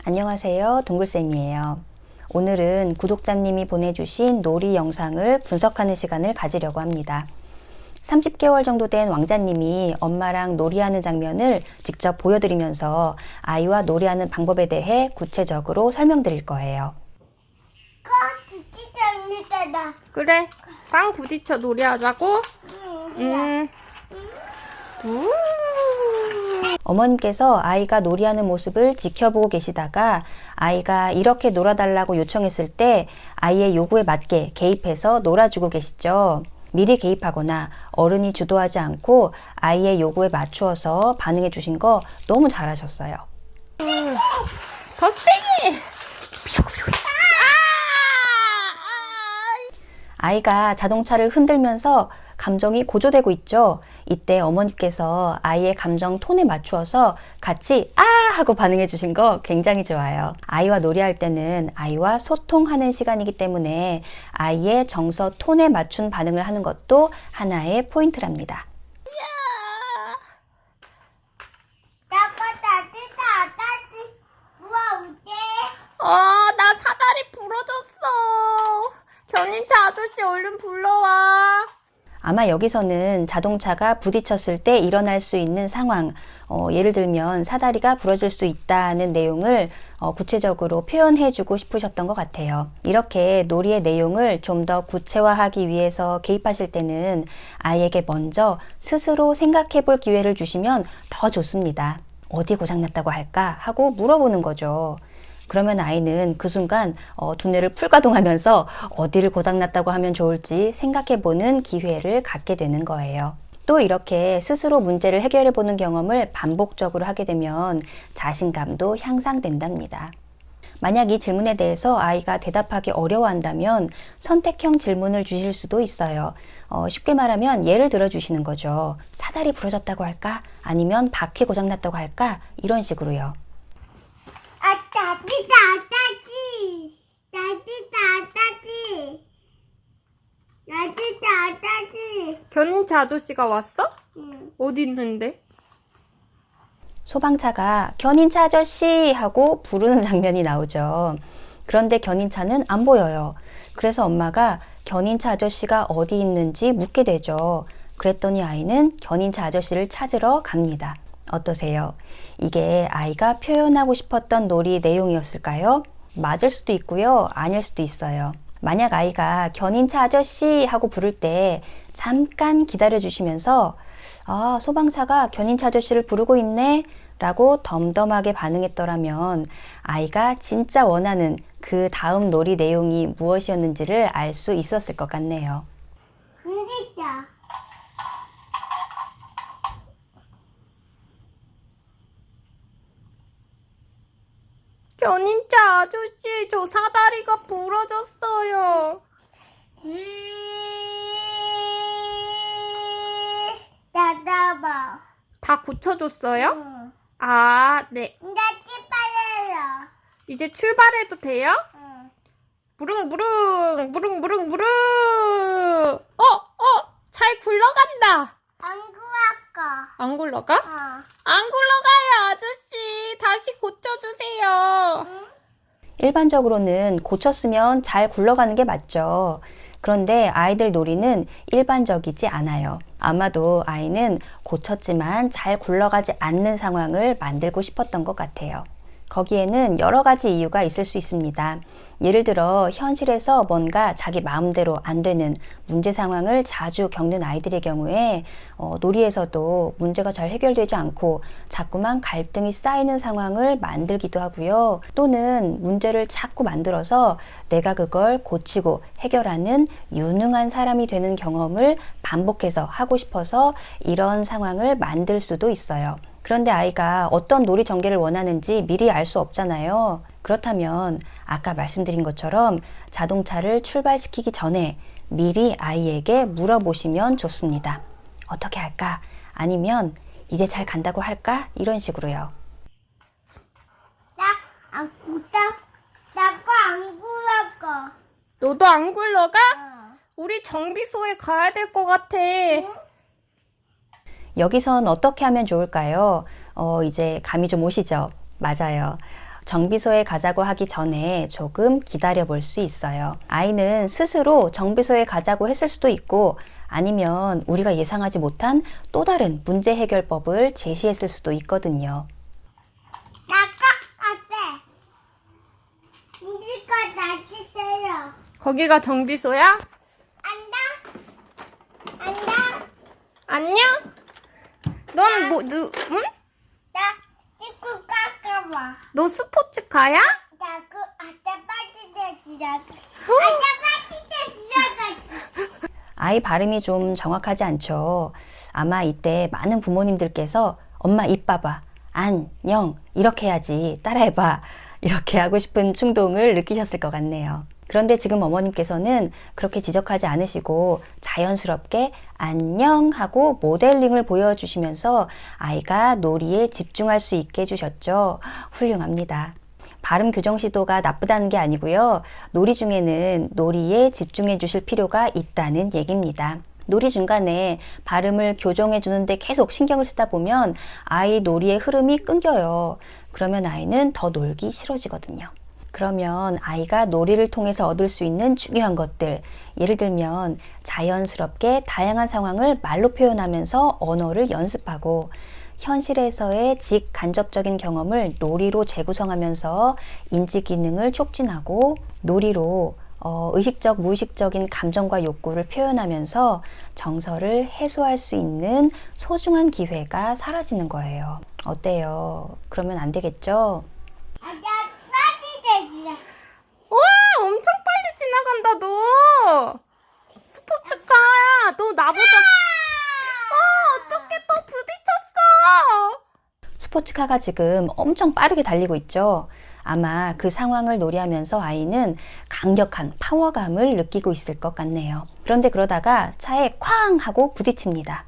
안녕하세요, 동글쌤이에요. 오늘은 구독자님이 보내주신 놀이 영상을 분석하는 시간을 가지려고 합니다. 30개월 정도 된 왕자님이 엄마랑 놀이하는 장면을 직접 보여드리면서 아이와 놀이하는 방법에 대해 구체적으로 설명드릴 거예요. 진짜 그래, 빵 부딪혀 놀이하자고? 어머님께서 아이가 놀이하는 모습을 지켜보고 계시다가 아이가 이렇게 놀아달라고 요청했을 때 아이의 요구에 맞게 개입해서 놀아주고 계시죠. 미리 개입하거나 어른이 주도하지 않고 아이의 요구에 맞추어서 반응해 주신 거 너무 잘하셨어요. 더 세게! 아이가 자동차를 흔들면서 감정이 고조되고 있죠. 이때 어머니께서 아이의 감정 톤에 맞추어서 같이 아! 하고 반응해 주신 거 굉장히 좋아요. 아이와 놀이할 때는 아이와 소통하는 시간이기 때문에 아이의 정서 톤에 맞춘 반응을 하는 것도 하나의 포인트랍니다. 나 사다리 부러졌어. 견인차 아저씨 얼른 불러와. 아마 여기서는 자동차가 부딪혔을 때 일어날 수 있는 상황, 예를 들면 사다리가 부러질 수 있다는 내용을 구체적으로 표현해 주고 싶으셨던 것 같아요. 이렇게 놀이의 내용을 좀 더 구체화하기 위해서 개입하실 때는 아이에게 먼저 스스로 생각해 볼 기회를 주시면 더 좋습니다. 어디 고장났다고 할까 하고 물어보는 거죠. 그러면 아이는 그 순간 두뇌를 풀가동하면서 어디를 고장났다고 하면 좋을지 생각해보는 기회를 갖게 되는 거예요. 또 이렇게 스스로 문제를 해결해보는 경험을 반복적으로 하게 되면 자신감도 향상된답니다. 만약 이 질문에 대해서 아이가 대답하기 어려워한다면 선택형 질문을 주실 수도 있어요. 쉽게 말하면 예를 들어 주시는 거죠. 사다리 부러졌다고 할까? 아니면 바퀴 고장났다고 할까? 이런 식으로요. 견인차 아저씨가 왔어? 응. 어디 있는데? 소방차가 견인차 아저씨 하고 부르는 장면이 나오죠. 그런데 견인차는 안 보여요. 그래서 엄마가 견인차 아저씨가 어디 있는지 묻게 되죠. 그랬더니 아이는 견인차 아저씨를 찾으러 갑니다. 어떠세요? 이게 아이가 표현하고 싶었던 놀이 내용이었을까요? 맞을 수도 있고요. 아닐 수도 있어요. 만약 아이가 견인차 아저씨 하고 부를 때 잠깐 기다려 주시면서 아, 소방차가 견인차 아저씨를 부르고 있네 라고 덤덤하게 반응했더라면 아이가 진짜 원하는 그 다음 놀이 내용이 무엇이었는지를 알 수 있었을 것 같네요. 진짜. 견인차 아저씨, 저 사다리가 부러졌어요. 나다봐. 다 고쳐줬어요? 응. 아, 네. 나 찌빨려요. 이제 출발해도 돼요? 응. 무릉무릉 무릉무릉무릉. 잘 굴러간다. 안 구할까? 안 굴러가? 어. 안 굴러가요, 아저씨. 다시 고쳐주세요. 일반적으로는 고쳤으면 잘 굴러가는 게 맞죠. 그런데 아이들 놀이는 일반적이지 않아요. 아마도 아이는 고쳤지만 잘 굴러가지 않는 상황을 만들고 싶었던 것 같아요. 거기에는 여러 가지 이유가 있을 수 있습니다. 예를 들어 현실에서 뭔가 자기 마음대로 안 되는 문제 상황을 자주 겪는 아이들의 경우에 놀이에서도 문제가 잘 해결되지 않고 자꾸만 갈등이 쌓이는 상황을 만들기도 하고요. 또는 문제를 자꾸 만들어서 내가 그걸 고치고 해결하는 유능한 사람이 되는 경험을 반복해서 하고 싶어서 이런 상황을 만들 수도 있어요. 그런데 아이가 어떤 놀이 전개를 원하는지 미리 알 수 없잖아요. 그렇다면 아까 말씀드린 것처럼 자동차를 출발시키기 전에 미리 아이에게 물어보시면 좋습니다. 어떻게 할까? 아니면 이제 잘 간다고 할까? 이런 식으로요. 나안 구할까? 너도 안 굴러가? 어. 우리 정비소에 가야 될 것 같아. 여기선 어떻게 하면 좋을까요? 이제 감이 좀 오시죠? 맞아요. 정비소에 가자고 하기 전에 조금 기다려 볼 수 있어요. 아이는 스스로 정비소에 가자고 했을 수도 있고 아니면 우리가 예상하지 못한 또 다른 문제 해결법을 제시했을 수도 있거든요. 나가 앞에 이거 다시 때려. 거기가 정비소야? 안다 안녕? 넌 뭐, 응? 나 찍고 깎아봐. 너 스포츠카야? 나그 아빠 지나가. 아빠 지나가. 아이 발음이 좀 정확하지 않죠. 아마 이때 많은 부모님들께서 엄마 입 봐봐, 안녕 이렇게 해야지 따라해봐 이렇게 하고 싶은 충동을 느끼셨을 것 같네요. 그런데 지금 어머님께서는 그렇게 지적하지 않으시고 자연스럽게 안녕 하고 모델링을 보여주시면서 아이가 놀이에 집중할 수 있게 해주셨죠. 훌륭합니다. 발음 교정 시도가 나쁘다는 게 아니고요. 놀이 중에는 놀이에 집중해 주실 필요가 있다는 얘기입니다. 놀이 중간에 발음을 교정해 주는데 계속 신경을 쓰다 보면 아이 놀이의 흐름이 끊겨요. 그러면 아이는 더 놀기 싫어지거든요. 그러면 아이가 놀이를 통해서 얻을 수 있는 중요한 것들, 예를 들면 자연스럽게 다양한 상황을 말로 표현하면서 언어를 연습하고 현실에서의 직간접적인 경험을 놀이로 재구성하면서 인지 기능을 촉진하고 놀이로 의식적, 무의식적인 감정과 욕구를 표현하면서 정서를 해소할 수 있는 소중한 기회가 사라지는 거예요. 어때요? 그러면 안 되겠죠? 아빠 빠지자. 와, 엄청 빨리 지나간다, 너. 스포츠카야, 너 나보다. 어떡해, 또 부딪혔어. 스포츠카가 지금 엄청 빠르게 달리고 있죠. 아마 그 상황을 놀이하면서 아이는 강력한 파워감을 느끼고 있을 것 같네요. 그런데 그러다가 차에 쾅 하고 부딪힙니다.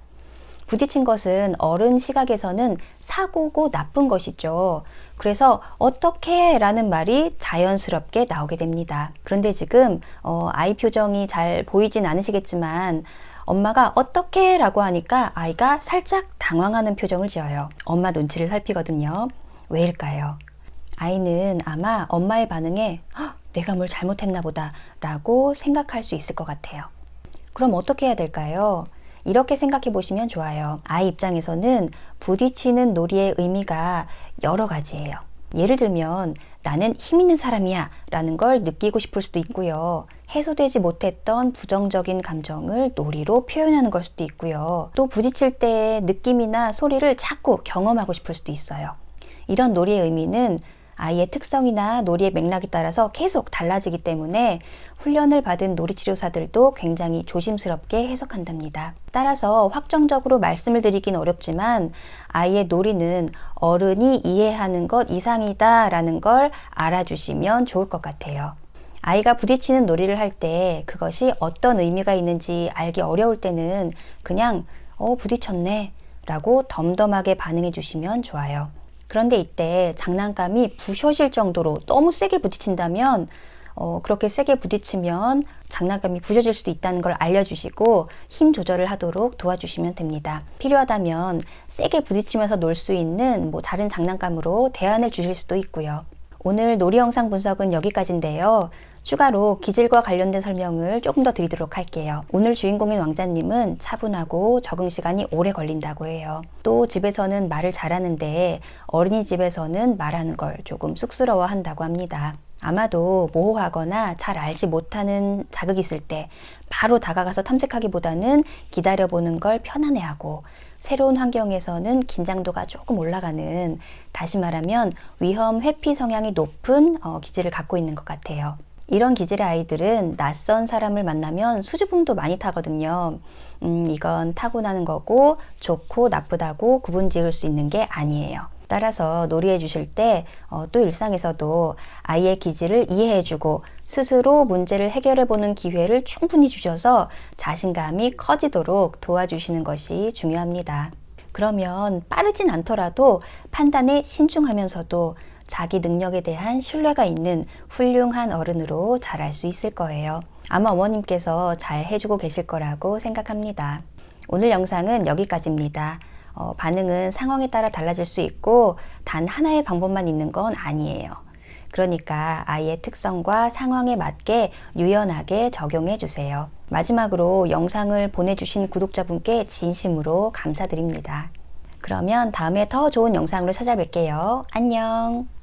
부딪힌 것은 어른 시각에서는 사고고 나쁜 것이죠. 그래서 어떻게 라는 말이 자연스럽게 나오게 됩니다. 그런데 지금 아이 표정이 잘 보이진 않으시겠지만 엄마가 어떻게 라고 하니까 아이가 살짝 당황하는 표정을 지어요. 엄마 눈치를 살피거든요. 왜일까요? 아이는 아마 엄마의 반응에 내가 뭘 잘못했나 보다 라고 생각할 수 있을 것 같아요. 그럼 어떻게 해야 될까요? 이렇게 생각해 보시면 좋아요. 아이 입장에서는 부딪히는 놀이의 의미가 여러 가지예요. 예를 들면 나는 힘 있는 사람이야 라는 걸 느끼고 싶을 수도 있고요. 해소되지 못했던 부정적인 감정을 놀이로 표현하는 걸 수도 있고요. 또 부딪힐 때의 느낌이나 소리를 자꾸 경험하고 싶을 수도 있어요. 이런 놀이의 의미는 아이의 특성이나 놀이의 맥락에 따라서 계속 달라지기 때문에 훈련을 받은 놀이치료사들도 굉장히 조심스럽게 해석한답니다. 따라서 확정적으로 말씀을 드리긴 어렵지만 아이의 놀이는 어른이 이해하는 것 이상이다 라는 걸 알아주시면 좋을 것 같아요. 아이가 부딪히는 놀이를 할 때 그것이 어떤 의미가 있는지 알기 어려울 때는 그냥 부딪혔네 라고 덤덤하게 반응해 주시면 좋아요. 그런데 이때 장난감이 부셔질 정도로 너무 세게 부딪힌다면 그렇게 세게 부딪히면 장난감이 부셔질 수도 있다는 걸 알려주시고 힘 조절을 하도록 도와주시면 됩니다. 필요하다면 세게 부딪히면서 놀 수 있는 다른 장난감으로 대안을 주실 수도 있고요. 오늘 놀이 영상 분석은 여기까지인데요. 추가로 기질과 관련된 설명을 조금 더 드리도록 할게요. 오늘 주인공인 왕자님은 차분하고 적응 시간이 오래 걸린다고 해요. 또 집에서는 말을 잘하는데 어린이집에서는 말하는 걸 조금 쑥스러워 한다고 합니다. 아마도 모호하거나 잘 알지 못하는 자극이 있을 때 바로 다가가서 탐색하기보다는 기다려보는 걸 편안해하고 새로운 환경에서는 긴장도가 조금 올라가는, 다시 말하면 위험 회피 성향이 높은 기질을 갖고 있는 것 같아요. 이런 기질의 아이들은 낯선 사람을 만나면 수줍음도 많이 타거든요. 이건 타고나는 거고 좋고 나쁘다고 구분 지을 수 있는 게 아니에요. 따라서 놀이해 주실 때 또 일상에서도 아이의 기질을 이해해주고 스스로 문제를 해결해보는 기회를 충분히 주셔서 자신감이 커지도록 도와주시는 것이 중요합니다. 그러면 빠르진 않더라도 판단에 신중하면서도 자기 능력에 대한 신뢰가 있는 훌륭한 어른으로 자랄 수 있을 거예요. 아마 어머님께서 잘 해주고 계실 거라고 생각합니다. 오늘 영상은 여기까지입니다. 반응은 상황에 따라 달라질 수 있고 단 하나의 방법만 있는 건 아니에요. 그러니까 아이의 특성과 상황에 맞게 유연하게 적용해 주세요. 마지막으로 영상을 보내주신 구독자분께 진심으로 감사드립니다. 그러면 다음에 더 좋은 영상으로 찾아뵐게요. 안녕!